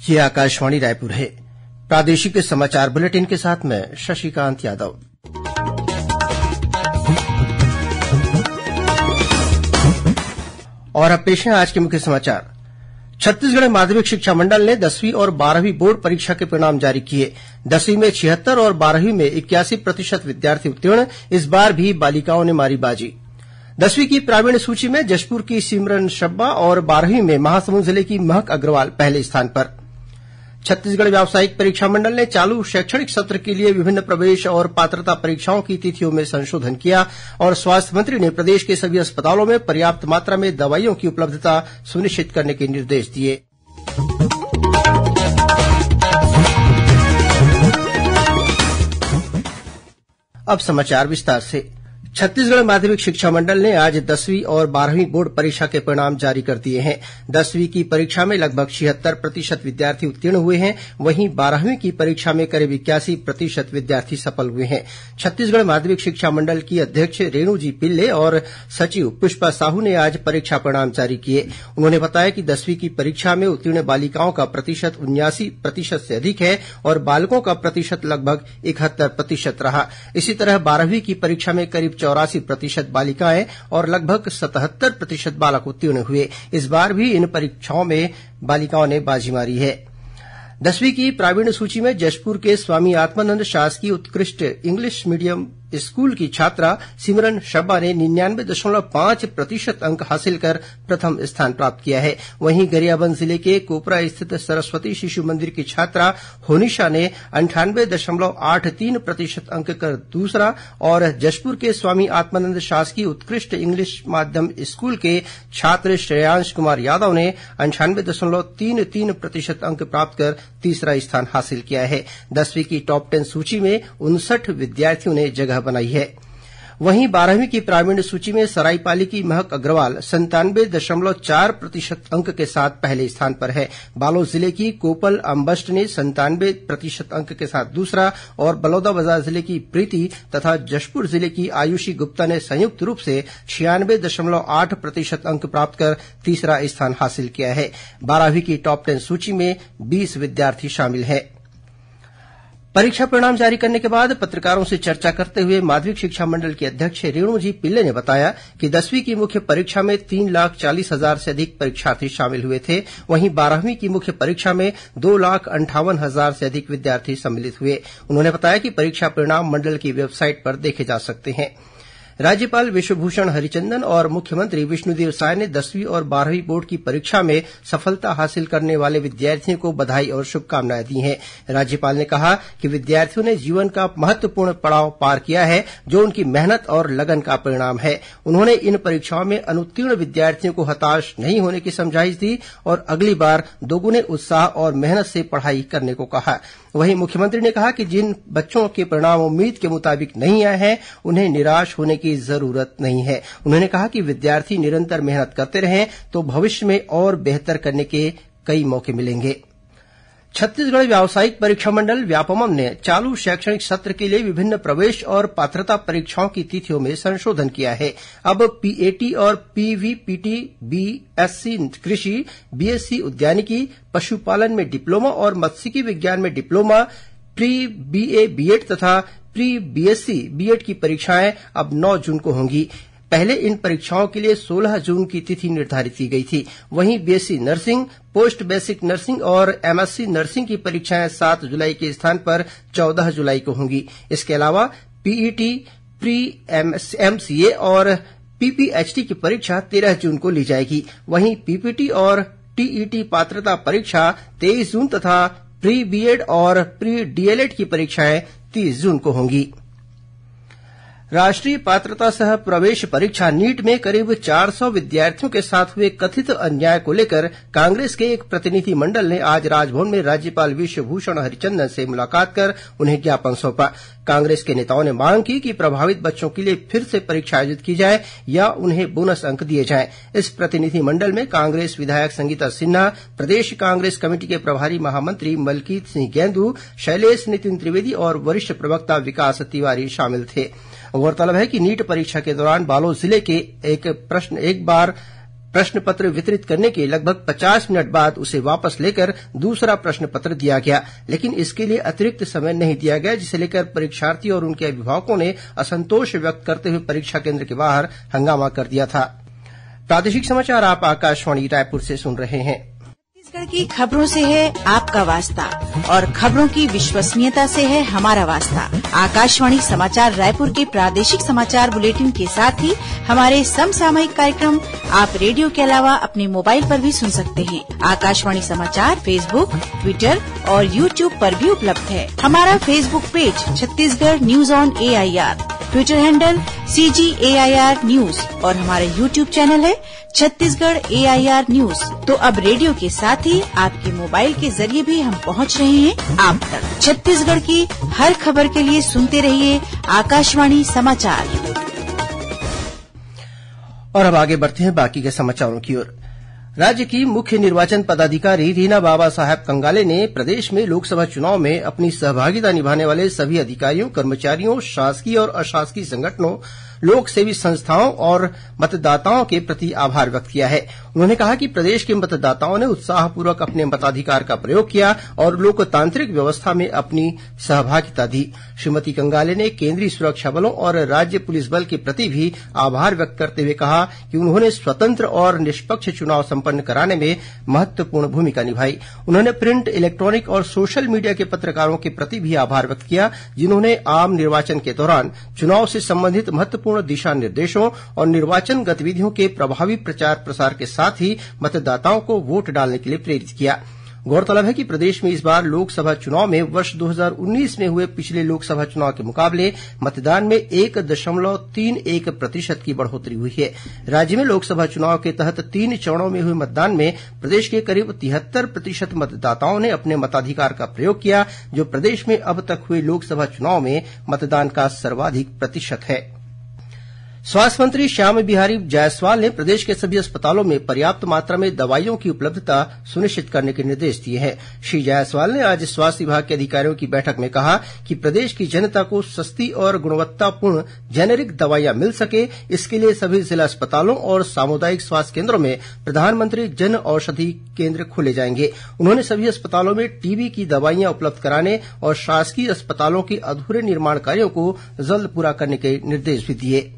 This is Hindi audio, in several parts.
ये आकाशवाणी रायपुर है। प्रादेशिक समाचार बुलेटिन के साथ मैं शशिकांत यादव। और अब पेश है आज के मुख्य समाचार। छत्तीसगढ़ माध्यमिक शिक्षा मंडल ने 10वीं और 12वीं बोर्ड परीक्षा के परिणाम जारी किए। 10वीं में 76 और 12वीं में 81% विद्यार्थी उत्तीर्ण। इस बार भी बालिकाओं ने मारी बाजी। 10वीं की प्रावीण्य सूची में जशपुर की सिमरन शब्बा और 12वीं में महासमुंद जिले की महक अग्रवाल पहले स्थान पर। छत्तीसगढ़ व्यावसायिक परीक्षा मंडल ने चालू शैक्षणिक सत्र के लिए विभिन्न प्रवेश और पात्रता परीक्षाओं की तिथियों में संशोधन किया और स्वास्थ्य मंत्री ने प्रदेश के सभी अस्पतालों में पर्याप्त मात्रा में दवाइयों की उपलब्धता सुनिश्चित करने के निर्देश दिए। अब समाचार विस्तार से। छत्तीसगढ़ माध्यमिक शिक्षा मंडल ने आज 10वीं और 12वीं बोर्ड परीक्षा के परिणाम जारी कर दिए हैं। 10वीं की परीक्षा में लगभग 76% विद्यार्थी उत्तीर्ण हुए हैं, वहीं 12वीं की परीक्षा में करीब 81% विद्यार्थी सफल हुए हैं। छत्तीसगढ़ माध्यमिक शिक्षा मंडल की अध्यक्ष रेणु जी पिल्ले और सचिव पुष्पा साहू ने आज परीक्षा परिणाम जारी किए। उन्होंने बताया कि 10वीं की परीक्षा में उत्तीर्ण बालिकाओं का प्रतिशत 79% से अधिक है और बालकों का प्रतिशत लगभग 71% रहा। इसी तरह 12वीं की परीक्षा में करीब 84% बालिकाएं और लगभग 77% बालक उत्तीर्ण हुए। इस बार भी इन परीक्षाओं में बालिकाओं ने बाजी मारी है। 10वीं की प्रावीण्य सूची में जशपुर के स्वामी आत्मानंद शासकीय उत्कृष्ट इंग्लिश मीडियम स्कूल की छात्रा सिमरन शब्बा ने 99.5% अंक हासिल कर प्रथम स्थान प्राप्त किया है। वहीं गरियाबंद जिले के कोपरा स्थित सरस्वती शिशु मंदिर की छात्रा होनिशा ने 98.83% अंक कर दूसरा और जशपुर के स्वामी आत्मानंद शासकीय उत्कृष्ट इंग्लिश माध्यम स्कूल के छात्र श्रेयांश कुमार यादव ने 98.33% अंक प्राप्त कर तीसरा स्थान हासिल किया है। 10वीं की टॉप 10 सूची में 59 विद्यार्थियों ने जगह बनाई है। वहीं 12वीं की प्रावीण्य सूची में सरायपाली की महक अग्रवाल 97.4% अंक के साथ पहले स्थान पर है। बालोद जिले की कोपल अम्बस्ट ने 97% अंक के साथ दूसरा और बलौदाबाजार जिले की प्रीति तथा जशपुर जिले की आयुषी गुप्ता ने संयुक्त रूप से 96.8% अंक प्राप्त कर तीसरा स्थान हासिल किया है। 12वीं की टॉप 10 सूची में 20 विद्यार्थी शामिल हैं। परीक्षा परिणाम जारी करने के बाद पत्रकारों से चर्चा करते हुए माध्यमिक शिक्षा मंडल की अध्यक्ष रेणु जी पिल्ले ने बताया कि 10वीं की मुख्य परीक्षा में 3,40,000 से अधिक परीक्षार्थी शामिल हुए थे। वहीं 12वीं की मुख्य परीक्षा में 2,58,000 से अधिक विद्यार्थी सम्मिलित हुए। उन्होंने बताया कि परीक्षा परिणाम मंडल की वेबसाइट पर देखे जा सकते हैं। राज्यपाल विश्वभूषण हरिचंदन और मुख्यमंत्री विष्णुदेव साय ने 10वीं और 12वीं बोर्ड की परीक्षा में सफलता हासिल करने वाले विद्यार्थियों को बधाई और शुभकामनाएं दी हैं। राज्यपाल ने कहा कि विद्यार्थियों ने जीवन का महत्वपूर्ण पड़ाव पार किया है, जो उनकी मेहनत और लगन का परिणाम है। उन्होंने इन परीक्षाओं में अनुत्तीर्ण विद्यार्थियों को हताश नहीं होने की समझाइश दी और अगली बार दोगुने उत्साह और मेहनत से पढ़ाई करने को कहा। वहीं मुख्यमंत्री ने कहा कि जिन बच्चों के परिणाम उम्मीद के मुताबिक नहीं आए हैं, उन्हें निराश होने की जरूरत नहीं है। उन्होंने कहा कि विद्यार्थी निरंतर मेहनत करते रहें तो भविष्य में और बेहतर करने के कई मौके मिलेंगे। छत्तीसगढ़ व्यावसायिक परीक्षा मंडल व्यापमं ने चालू शैक्षणिक सत्र के लिए विभिन्न प्रवेश और पात्रता परीक्षाओं की तिथियों में संशोधन किया है। अब पीएटी और पीवीपीटी, बीएससी कृषि, बीएससी उद्यानिकी, पशुपालन में डिप्लोमा और मत्स्यिकी विज्ञान में डिप्लोमा, प्री बीए बीएड तथा प्री बीएससी बीएड की परीक्षाएं अब 9 जून को होंगी। पहले इन परीक्षाओं के लिए 16 जून की तिथि निर्धारित की गई थी। वहीं BSc nursing, post basic nursing और एमएससी नर्सिंग की परीक्षाएं 7 जुलाई के स्थान पर 14 जुलाई को होंगी। इसके अलावा पीईटी, प्री एमसीए और पीपीएचटी की परीक्षा 13 जून को ली जाएगी। वहीं पीपीटी और टीईटी पात्रता परीक्षा 23 जून तथा प्री बीएड और प्री डीएलएड की परीक्षाएं 30 जून को होंगी। राष्ट्रीय पात्रता सह प्रवेश परीक्षा नीट में करीब 400 विद्यार्थियों के साथ हुए कथित अन्याय को लेकर कांग्रेस के एक प्रतिनिधि मंडल ने आज राजभवन में राज्यपाल विश्वभूषण हरिचंदन से मुलाकात कर उन्हें ज्ञापन सौंपा। कांग्रेस के नेताओं ने मांग की कि प्रभावित बच्चों के लिए फिर से परीक्षा आयोजित की जाए या उन्हें बोनस अंक दिए जाएं। इस प्रतिनिधि मंडल में कांग्रेस विधायक संगीता सिन्हा, प्रदेश कांग्रेस कमेटी के प्रभारी महामंत्री मलकीत सिंह गेंदू, शैलेश नितिन त्रिवेदी और वरिष्ठ प्रवक्ता विकास तिवारी शामिल थे। गौरतलब है कि नीट परीक्षा के दौरान बालोद जिले के एक बार प्रश्न पत्र वितरित करने के लगभग 50 मिनट बाद उसे वापस लेकर दूसरा प्रश्न पत्र दिया गया, लेकिन इसके लिए अतिरिक्त समय नहीं दिया गया, जिसे लेकर परीक्षार्थी और उनके अभिभावकों ने असंतोष व्यक्त करते हुए परीक्षा केंद्र के बाहर हंगामा कर दिया था। प्रादेशिक समाचार आप आकाशवाणी रायपुर से सुन रहे हैं। छत्तीसगढ़ की खबरों से है आपका वास्ता और खबरों की विश्वसनीयता से है हमारा वास्ता। आकाशवाणी समाचार रायपुर के प्रादेशिक समाचार बुलेटिन के साथ ही हमारे समसामयिक कार्यक्रम आप रेडियो के अलावा अपने मोबाइल पर भी सुन सकते हैं। आकाशवाणी समाचार फेसबुक, ट्विटर और यूट्यूब पर भी उपलब्ध है। हमारा Facebook page Chhattisgarh news on AIR, Twitter handle CGAIR news और हमारा यूट्यूब चैनल है छत्तीसगढ़ AIR न्यूज। तो अब रेडियो के साथ ही आपके मोबाइल के जरिए भी हम पहुंच रहे हैं आप तक। छत्तीसगढ़ की हर खबर के लिए सुनते रहिए आकाशवाणी समाचार। और अब आगे बढ़ते हैं बाकी के समाचारों की ओर। राज्य की मुख्य निर्वाचन पदाधिकारी रीना बाबा साहेब कंगाले ने प्रदेश में लोकसभा चुनाव में अपनी सहभागिता निभाने वाले सभी अधिकारियों, कर्मचारियों, शासकीय और अशासकीय संगठनों, लोक सेवी संस्थाओं और मतदाताओं के प्रति आभार व्यक्त किया है। उन्होंने कहा कि प्रदेश के मतदाताओं ने उत्साहपूर्वक अपने मताधिकार का प्रयोग किया और लोकतांत्रिक व्यवस्था में अपनी सहभागिता दी। श्रीमती कंगाले ने केंद्रीय सुरक्षा बलों और राज्य पुलिस बल के प्रति भी आभार व्यक्त करते हुए कहा कि उन्होंने स्वतंत्र और निष्पक्ष चुनाव संपन्न कराने में महत्वपूर्ण भूमिका निभाई। उन्होंने प्रिंट, इलेक्ट्रॉनिक और सोशल मीडिया के पत्रकारों के प्रति भी आभार व्यक्त किया, जिन्होंने आम निर्वाचन के दौरान चुनाव से संबंधित महत्वपूर्ण दिशा निर्देशों और निर्वाचन गतिविधियों के प्रभावी प्रचार प्रसार के साथ ही मतदाताओं को वोट डालने के लिए प्रेरित किया। गौरतलब है कि प्रदेश में इस बार लोकसभा चुनाव में वर्ष 2019 में हुए पिछले लोकसभा चुनाव के मुकाबले मतदान में 1.31% की बढ़ोतरी हुई है। राज्य में लोकसभा चुनाव के तहत 3 चरणों में हुए मतदान में प्रदेश के करीब 73% मतदाताओं ने अपने मताधिकार का प्रयोग किया, जो प्रदेश में अब तक हुए लोकसभा चुनाव में मतदान का सर्वाधिक प्रतिशत है। स्वास्थ्य मंत्री श्याम बिहारी जायसवाल ने प्रदेश के सभी अस्पतालों में पर्याप्त मात्रा में दवाइयों की उपलब्धता सुनिश्चित करने के निर्देश दिए हैं। श्री जायसवाल ने आज स्वास्थ्य विभाग के अधिकारियों की बैठक में कहा कि प्रदेश की जनता को सस्ती और गुणवत्तापूर्ण जेनेरिक दवाइयां मिल सके, इसके लिए सभी जिला अस्पतालों और सामुदायिक स्वास्थ्य केंद्रों में प्रधानमंत्री जन औषधि केंद्र खोले जाएंगे। उन्होंने सभी अस्पतालों में टीबी की दवाइयां उपलब्ध कराने और शासकीय अस्पतालों के अधूरे निर्माण कार्यों को जल्द पूरा करने के निर्देश भी दिए।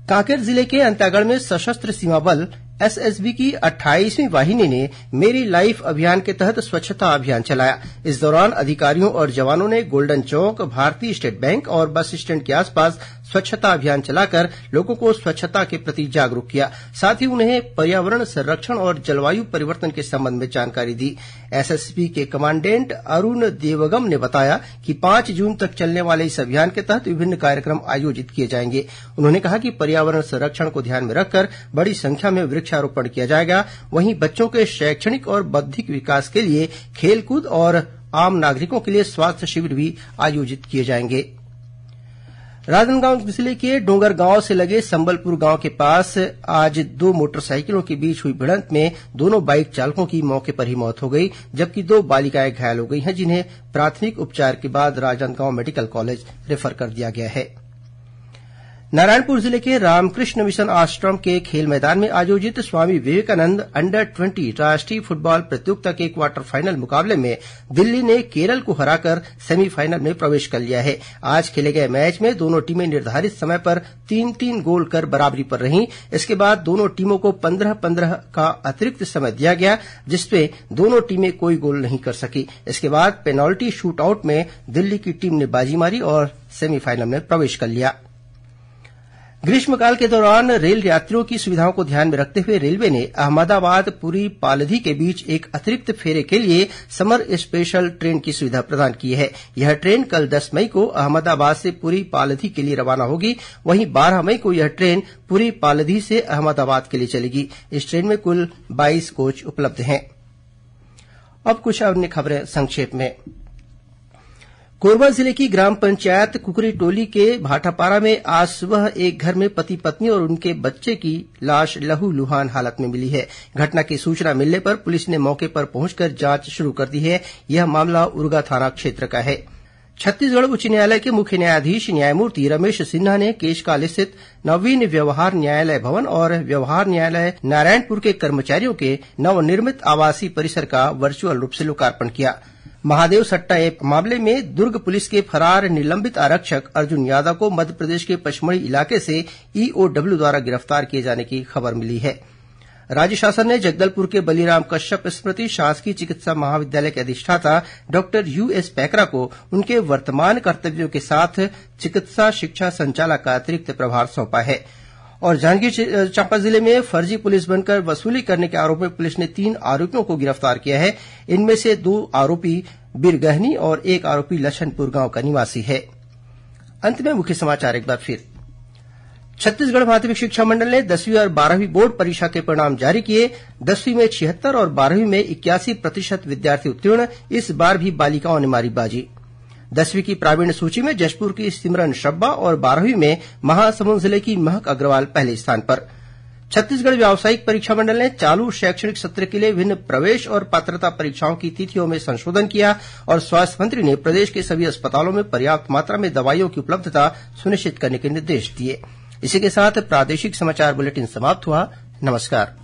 कांकेर जिले के अंतागढ़ में सशस्त्र सीमा बल एसएसबी की 28वीं वाहिनी ने मेरी लाइफ अभियान के तहत स्वच्छता अभियान चलाया। इस दौरान अधिकारियों और जवानों ने गोल्डन चौक, भारतीय स्टेट बैंक और बस स्टैंड के आसपास स्वच्छता अभियान चलाकर लोगों को स्वच्छता के प्रति जागरूक किया। साथ ही उन्हें पर्यावरण संरक्षण और जलवायु परिवर्तन के संबंध में जानकारी दी। एसएसबी के कमांडेंट अरुण देवगम ने बताया कि 5 जून तक चलने वाले इस अभियान के तहत विभिन्न कार्यक्रम आयोजित किए जाएंगे। उन्होंने कहा कि पर्यावरण संरक्षण को ध्यान में रखकर बड़ी संख्या में वृक्षारोपण किया जाएगा। वहीं बच्चों के शैक्षणिक और बौद्धिक विकास के लिए खेलकूद और आम नागरिकों के लिए स्वास्थ्य शिविर भी आयोजित किए जाएंगे। राजनांदगांव जिले के डोंगरगांव से लगे संबलपुर गांव के पास आज 2 मोटरसाइकिलों के बीच हुई भिड़ंत में दोनों बाइक चालकों की मौके पर ही मौत हो गई, जबकि 2 बालिकाएं घायल हो गई हैं, जिन्हें प्राथमिक उपचार के बाद राजनांदगांव मेडिकल कॉलेज रेफर कर दिया गया है। नारायणपुर जिले के रामकृष्ण मिशन आश्रम के खेल मैदान में आयोजित स्वामी विवेकानंद अंडर-20 राष्ट्रीय फुटबॉल प्रतियोगिता के क्वार्टर फाइनल मुकाबले में दिल्ली ने केरल को हराकर सेमीफाइनल में प्रवेश कर लिया है। आज खेले गए मैच में दोनों टीमें निर्धारित समय पर 3-3 गोल कर बराबरी पर रहीं। इसके बाद दोनों टीमों को 15-15 का अतिरिक्त समय दिया गया, जिसमें दोनों टीमें कोई गोल नहीं कर सकी। इसके बाद पेनाल्टी शूट आउट में दिल्ली की टीम ने बाजी मारी और सेमीफाइनल में प्रवेश कर लिया। ग्रीष्मकाल के दौरान रेल यात्रियों की सुविधाओं को ध्यान में रखते हुए रेलवे ने अहमदाबाद पुरी पालधी के बीच एक अतिरिक्त फेरे के लिए समर स्पेशल ट्रेन की सुविधा प्रदान की है। यह ट्रेन कल 10 मई को अहमदाबाद से पुरी पालधी के लिए रवाना होगी। वहीं 12 मई को यह ट्रेन पुरी पालधी से अहमदाबाद के लिए चलेगी। इस ट्रेन में कुल 22 कोच उपलब्ध हैं। अब कुछ अन्य खबरें संक्षेप में। कोरबा जिले की ग्राम पंचायत कुकरीटोली के भाटापारा में आज सुबह एक घर में पति पत्नी और उनके बच्चे की लाश लहूलुहान हालत में मिली है। घटना की सूचना मिलने पर पुलिस ने मौके पर पहुंचकर जांच शुरू कर दी है। यह मामला उरगा थाना क्षेत्र का है। छत्तीसगढ़ उच्च न्यायालय के मुख्य न्यायाधीश न्यायमूर्ति रमेश सिन्हा ने केशकाल स्थित नवीन व्यवहार न्यायालय भवन और व्यवहार न्यायालय नारायणपुर के कर्मचारियों के नवनिर्मित आवासीय परिसर का वर्चुअल रूप से लोकार्पण किया। महादेव सट्टा ऐप मामले में दुर्ग पुलिस के फरार निलंबित आरक्षक अर्जुन यादव को मध्यप्रदेश के पचमढ़ी इलाके से ईओडब्ल्यू द्वारा गिरफ्तार किए जाने की खबर मिली है। राज्य शासन ने जगदलपुर के बलीराम कश्यप स्मृति शासकीय चिकित्सा महाविद्यालय के अधिष्ठाता डॉक्टर यूएस पैकरा को उनके वर्तमान कर्तव्यों के साथ चिकित्सा शिक्षा संचालक का अतिरिक्त प्रभार सौंपा है। और जांजगीर चांपा जिले में फर्जी पुलिस बनकर वसूली करने के आरोप में पुलिस ने 3 आरोपियों को गिरफ्तार किया है। इनमें से 2 आरोपी बिरगहनी और 1 आरोपी लछनपुर गांव का निवासी है। अंत में मुख्य समाचार एक बार फिर। छत्तीसगढ़ माध्यमिक शिक्षा मंडल ने 10वीं और 12वीं बोर्ड परीक्षा के परिणाम जारी किए। 10वीं में 76 और 12वीं में 81% विद्यार्थी उत्तीर्ण। इस बार भी बालिकाओं ने मारी बाजी। 10वीं की प्रावीण्य सूची में जशपुर की सिमरन शब्बा और 12वीं में महासमुंद जिले की महक अग्रवाल पहले स्थान पर। छत्तीसगढ़ व्यावसायिक परीक्षा मंडल ने चालू शैक्षणिक सत्र के लिए विभिन्न प्रवेश और पात्रता परीक्षाओं की तिथियों में संशोधन किया और स्वास्थ्य मंत्री ने प्रदेश के सभी अस्पतालों में पर्याप्त मात्रा में दवाइयों की उपलब्धता सुनिश्चित करने के निर्देश दिए। इसी के साथ प्रादेशिक समाचार बुलेटिन समाप्त हुआ। नमस्कार।